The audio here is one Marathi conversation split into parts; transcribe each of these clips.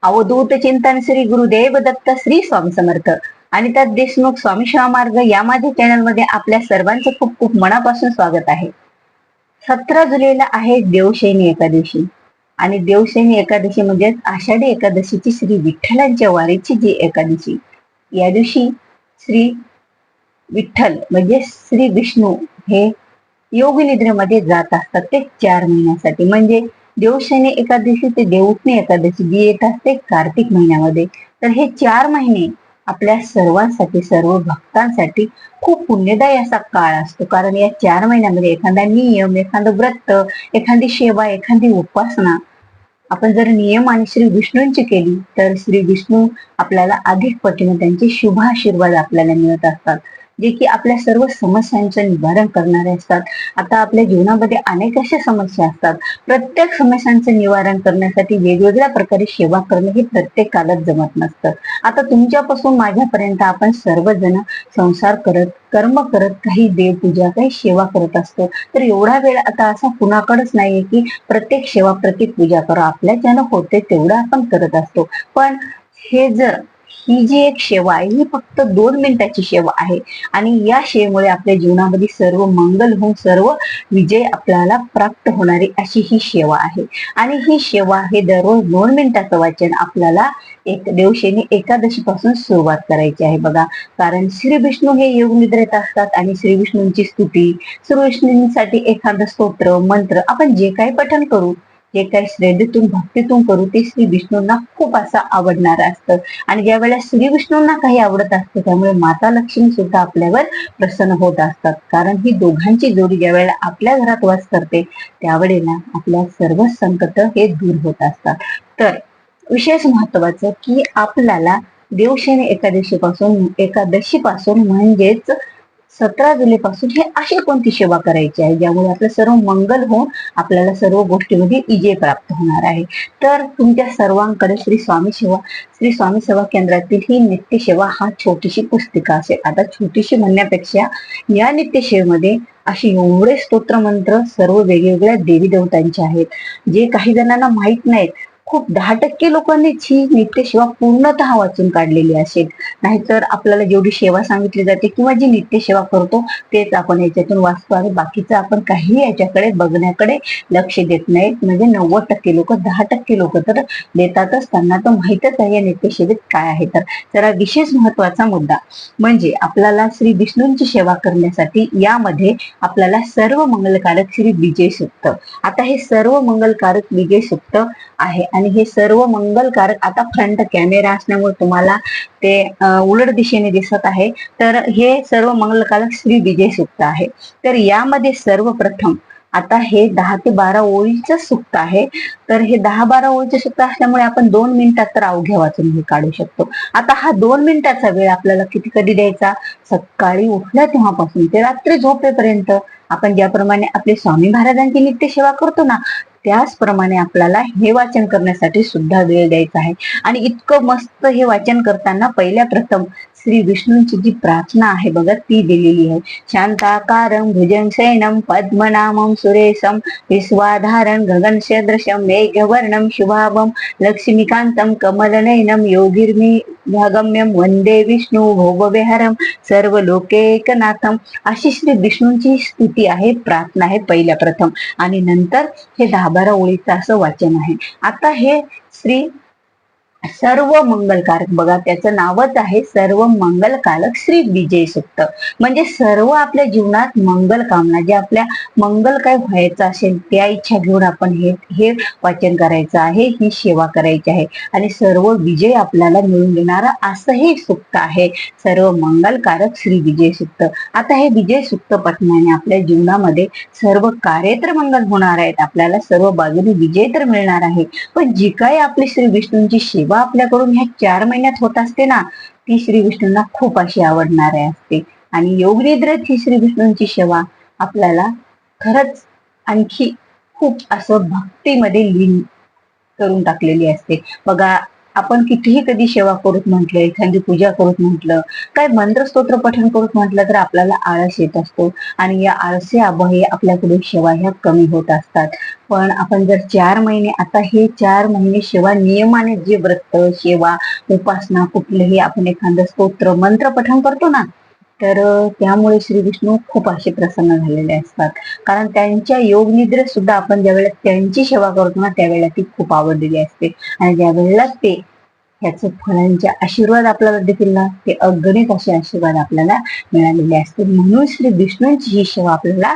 अवधूत चिंतन श्री गुरुदेव दत्त श्री स्वामी समर्थ आणि त्यात देशमुख स्वामी सेवा मार्ग या माझ्या चॅनल मध्ये आपल्या सर्वांचं खूप खूप मनापासून स्वागत आहे. 17 जुलैला आहे देवशयनी एकादशी आणि देवशयनी एकादशी म्हणजे आषाढी एकादशीची श्री विठ्ठलांच्या वारीची जी एकादशी. या दिवशी श्री विठ्ठल म्हणजे श्री विष्णू हे योग निद्रेमध्ये जात असतात ते 4 महिन्यासाठी. म्हणजे देवशयनी एकादशी ते देवउठणी एकादशी जी येत असते कार्तिक महिन्यामध्ये. तर हे 4 महिने आपल्या सर्वांसाठी, सर्व भक्तांसाठी खूप पुण्यदायी असा काळ असतो. कारण या 4 महिन्यामध्ये एखादा नियम, एखादं व्रत, एखादी सेवा, एखादी उपासना आपण जर नियम आणि श्री विष्णूंची केली तर श्री विष्णू आपल्याला अधिक पटीने त्यांचे शुभ आशीर्वाद आपल्याला मिळत असतात, जे की आपल्या सर्व समस्यांचं निवारण करणारे असतात. आता आपल्या जीवनामध्ये अनेक अशा समस्या असतात. प्रत्येक समस्यांचं निवारण करण्यासाठी वेगवेगळ्या प्रकारे सेवा करणं हे प्रत्येकालाच जमत नसतं. आता तुमच्यापासून माझ्यापर्यंत आपण सर्वजण संसार करत, कर्म करत, काही देवपूजा, काही सेवा करत असतो. तर एवढा वेळ आता असा कुणाकडेच नाहीये की प्रत्येक सेवा, प्रत्येक पूजा करा. आपल्या ज्यानं होते तेवढं आपण करत असतो. पण ही जी एक सेवा आहे ही फक्त 2 मिनिटाची सेवा आहे आणि या सेवेमुळे आपल्या जीवनामध्ये सर्व मंगल होऊन सर्व विजय आपल्याला प्राप्त होणारी अशी ही सेवा आहे. आणि ही सेवा हे दररोज 2 मिनिटाचं वाचन आपल्याला एक देवशयनी एकादशी पासून सुरुवात करायची आहे बघा. कारण श्री विष्णू हे योग निद्रेत असतात आणि श्री विष्णूंची स्तुती, श्री विष्णूंसाठी एखादं स्तोत्र, मंत्र आपण जे काही पठण करू, जे काही श्रद्धेतून भक्तीतून करू ते श्री विष्णूंना खूप असं आवडणार असतं. आणि ज्या वेळेला श्री विष्णूंना काही आवडत असतं त्यामुळे माता लक्ष्मी सुद्धा आपल्यावर प्रसन्न होत असतात. कारण ही दोघांची जोडी ज्या वेळेला आपल्या घरात वास करते त्यावेळेला आपल्या सर्व संकट हे दूर होत असतात. तर विशेष महत्वाचं की आपल्याला देवशयनी एकादशीपासून म्हणजेच 17 जुलैपासून हे अशी कोणती सेवा करायची आहे ज्यामुळे आपलं सर्व मंगल होऊन आपल्याला सर्व गोष्टीमध्ये विजय प्राप्त होणार आहे. तर तुमच्या सर्वांकडे श्री स्वामी सेवा केंद्रातील ही नित्य सेवा हा छोटीशी पुस्तिका असेल. आता छोटीशी म्हणण्यापेक्षा या नित्य सेवेमध्ये अशी एवढे स्तोत्र मंत्र सर्व वेगवेगळ्या देवी देवतांचे आहेत, जे काही जणांना माहित नाहीत. खूप 10% लोकांनीच ही नित्य सेवा पूर्णतः वाचून काढलेली असेल. नाहीतर आपल्याला जेवढी सेवा सांगितली जाते किंवा जी नित्य सेवा करतो तेच आपण याच्यातून वाचतो आणि बाकीचं आपण काही याच्याकडे बघण्याकडे लक्ष देत नाहीत. म्हणजे 90% लोक, 10% लोक तर देतातच, त्यांना तर माहितच आहे या नित्य सेवेत काय आहे. तर जरा विशेष महत्वाचा मुद्दा म्हणजे आपल्याला श्री विष्णूंची सेवा करण्यासाठी यामध्ये आपल्याला सर्व मंगलकारक श्री विजय सूक्त. आता हे सर्व मंगलकारक विजय सूक्त आहे आणि हे सर्व मंगलकारक, आता फ्रंट कॅमेरा असल्यामुळे तुम्हाला ते उलट दिशेने दिसत आहे. तर हे सर्व मंगलकारक श्री विजय सूक्त आहे. तर यामध्ये सर्वप्रथम आता हे 10 ते 12 ओळीचं सूक्त आहे. तर हे 10-12 ओळीचे सूक्त असल्यामुळे आपण 2 मिनिटात तर अवघ्या वाचून हे काढू शकतो. आता हा 2 मिनिटाचा वेळ आपल्याला कधी द्यायचा, सकाळी उठल्या तेव्हापासून ते रात्री झोपेपर्यंत आपण ज्याप्रमाणे आपले स्वामी महाराजांची नित्य सेवा करतो ना त्याचप्रमाणे आपल्याला हे वाचन करण्यासाठी सुद्धा वेळ द्यायचा आहे. आणि इतकं मस्त हे वाचन करताना पहिल्या प्रथम श्री विष्णूंची जी प्रार्थना आहे बघा ती दिलेली आहे. शांताकारं भुजगशयनं पद्मनाभं सुरेशं विश्वाधारं गगनसदृशं मेघवर्णं शुभाभं लक्ष्मीकान्तं कमलनयनं योगिर्मिभागम्यं वंदे विष्णु भोगविहारं सर्वलोकैकनाथं. अशी श्री विष्णूंची स्तुती आहे, प्रार्थना आहे पहिल्या प्रथम. आणि नंतर हे 10-12 ओळीचं असं वाचन आहे. आता हे श्री सर्व मंगलकारक बघा त्याचं नावच आहे सर्व मंगलकारक श्री विजय सूक्त. म्हणजे सर्व आपल्या जीवनात मंगल कामना, जे आपल्या मंगल काय व्हायचं असेल त्या इच्छा घेऊन आपण हे वाचन करायचं आहे, ही सेवा करायची आहे आणि सर्व विजय आपल्याला मिळून देणारं असं हे सूक्त आहे सर्व मंगलकारक श्री विजय सूक्त. आता हे विजय सूक्त पठणाने आपल्या जीवनामध्ये सर्व कार्य तर मंगल होणार आहेत, आपल्याला सर्व बाजूने विजय तर मिळणार आहे. पण जी काही आपली श्री विष्णूंची सेवा आपल्याकडून ह्या 4 महिन्यात होत असते ना ती श्री विष्णूंना खूप अशी आवडणार असते. आणि योग निद्रेत ही श्री विष्णूंची सेवा आपल्याला खरंच आणखी खूप असं भक्तीमध्ये लीन करून टाकलेली असते बघा. आपण कितीही कधी सेवा करूत म्हटलं, एखादी पूजा करूत म्हटलं, काय मंत्र स्तोत्र पठण करूत म्हटलं तर आपल्याला आळस येत असतो आणि या आळसे अभावी आपल्याकडून सेवा ह्या कमी होत असतात. पण आपण जर 4 महिने, आता हे 4 महिने सेवा नियमाने जे व्रत सेवा उपासना कुठलेही आपण एखादं स्तोत्र मंत्र पठण करतो ना, तर त्यामुळे श्री विष्णू खूप असे प्रसन्न झालेले असतात. कारण त्यांच्या योग निद्रेत सुद्धा आपण ज्यावेळेला त्यांची सेवा करतो ना, त्यावेळेला ती खूप आवडलेली असते आणि ज्यावेळेला ते ह्याचे फळांचे आशीर्वाद आपल्याला देतील ना, ते अगणित असे आशीर्वाद आपल्याला मिळालेले असतील. म्हणून श्री विष्णूंची ही सेवा आपल्याला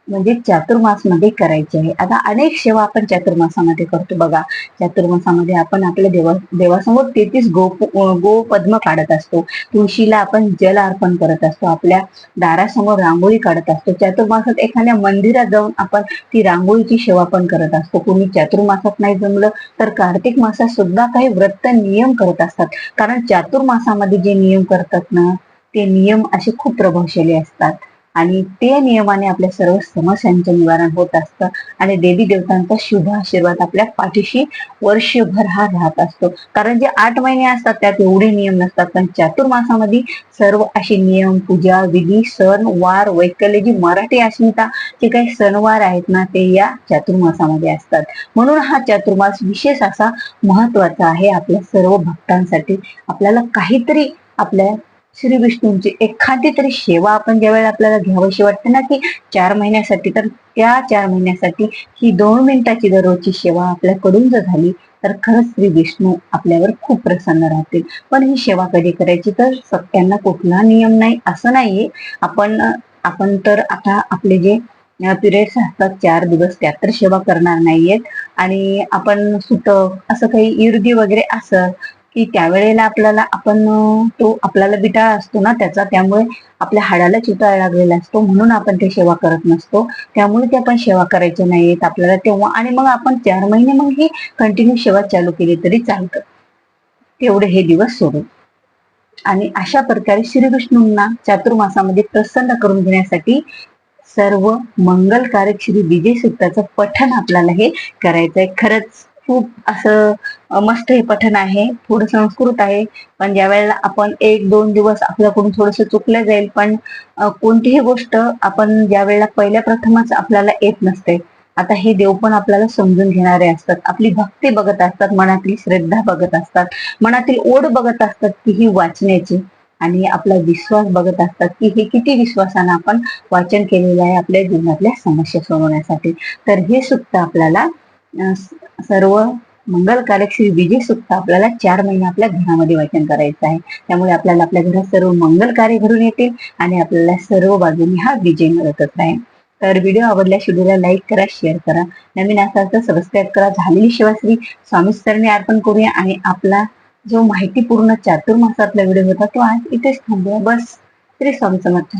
म्हणजे चातुर्मास मध्ये करायची आहे. आता अनेक सेवा आपण चातुर्मासामध्ये करतो बघा. चातुर्मासामध्ये आपण आपल्या देवासमोर 33 गो पद्म काढत असतो. तुळशीला आपण जल अर्पण करत असतो. आपल्या दारासमोर रांगोळी काढत असतो. चातुर्मासात एखाद्या मंदिरात जाऊन आपण ती रांगोळीची सेवा पण करत असतो. कोणी चातुर्मासात नाही जमलं तर कार्तिक मासात सुद्धा काही व्रत नियम करत असतात. कारण चातुर्मासामध्ये जे नियम करतात ना, ते नियम असे खूप प्रभावशाली असतात आणि ते नियमाने आपल्या सर्व समस्यांचं निवारण होत असतं आणि देवी देवतांचा शुभ आशीर्वाद आपल्या पाठीशी वर्षभर हा राहत असतो. कारण जे 8 महिने असतात त्यात एवढे नियम नसतात, पण चातुर्मासामध्ये सर्व असे नियम, पूजा विधी, सण वार वैकल्य, जी मराठी अस्मिता जे काही सणवार आहेत ना, ते या चातुर्मासामध्ये असतात. म्हणून हा चातुर्मास विशेष असा महत्वाचा आहे आपल्या सर्व भक्तांसाठी. आपल्याला काहीतरी आपल्या श्री विष्णूंची एखादी तरी सेवा आपण ज्यावेळेला आपल्याला घ्यावीशी वाटते ना, की 4 महिन्यासाठी, तर त्या 4 महिन्यासाठी ही 2 मिनिटाची दररोजची सेवा आपल्याकडून जर झाली तर खरंच श्री विष्णू आपल्यावर खूप प्रसन्न राहतील. पण ही सेवा कधी करायची, तर त्यांना कुठला नियम नाही असं नाहीये. आपण आपण तर आता आपले जे पिरियड्स असतात 4 दिवस, त्यात तर सेवा करणार नाहीयेत आणि आपण सुतक असं काही इर्दी वगैरे असं की त्यावेळेला आपल्याला आपण तो आपल्याला बिटाळा असतो ना त्याचा, त्यामुळे आपल्या हाडाला चिताळ लागलेला असतो, म्हणून आपण ते सेवा करत नसतो. त्यामुळे ते आपण सेवा करायचे नाहीत आपल्याला तेव्हा, आणि मग आपण 4 महिने मग ही कंटिन्यू सेवा चालू केली तरी चालतं, तेवढे हे दिवस सोडून. आणि अशा प्रकारे श्रीविष्णूंना चातुर्मासामध्ये प्रसन्न करून घेण्यासाठी सर्व मंगलकारक श्री विजय सूक्ताचं पठण आपल्याला हे करायचंय. खरंच खूप असं मस्त हे पठण आहे. थोडं संस्कृत आहे, पण ज्या वेळेला आपण 1-2 दिवस आपल्याकडून थोडस चुकलं जाईल, पण कोणतीही गोष्ट आपण ज्या वेळेला पहिल्या प्रथमच आपल्याला येत नसते, आता हे देव पण आपल्याला समजून घेणारे असतात, आपली भक्ती बघत असतात, मनातली श्रद्धा बघत असतात, मनातील ओढ बघत असतात की ही वाचण्याची, आणि आपला विश्वास बघत असतात की हे किती विश्वासानं आपण वाचन केलेलं आहे आपल्या जीवनातल्या समस्या सोडवण्यासाठी. तर हे सुक्त आपल्याला सर्व मंगलकारक श्री विजय सुक्त आपल्याला 4 महिने आपल्या घरामध्ये वाचन करायचं आहे. त्यामुळे आपल्याला आपल्या घरात सर्व मंगल कार्य घडून येतील आणि आपल्याला सर्व बाजूने हा विजय मिळतच राहील. तर व्हिडिओ आवडल्यास व्हिडिओला लाईक करा, शेअर करा, नवीन असाल तर सबस्क्राईब करा. झालेली सेवा श्री स्वामी चरणी अर्पण करूया आणि आपला जो माहितीपूर्ण चातुर्मासातला व्हिडिओ होता तो आज इथेच थांबूया. बस. श्री स्वामी समर्थ.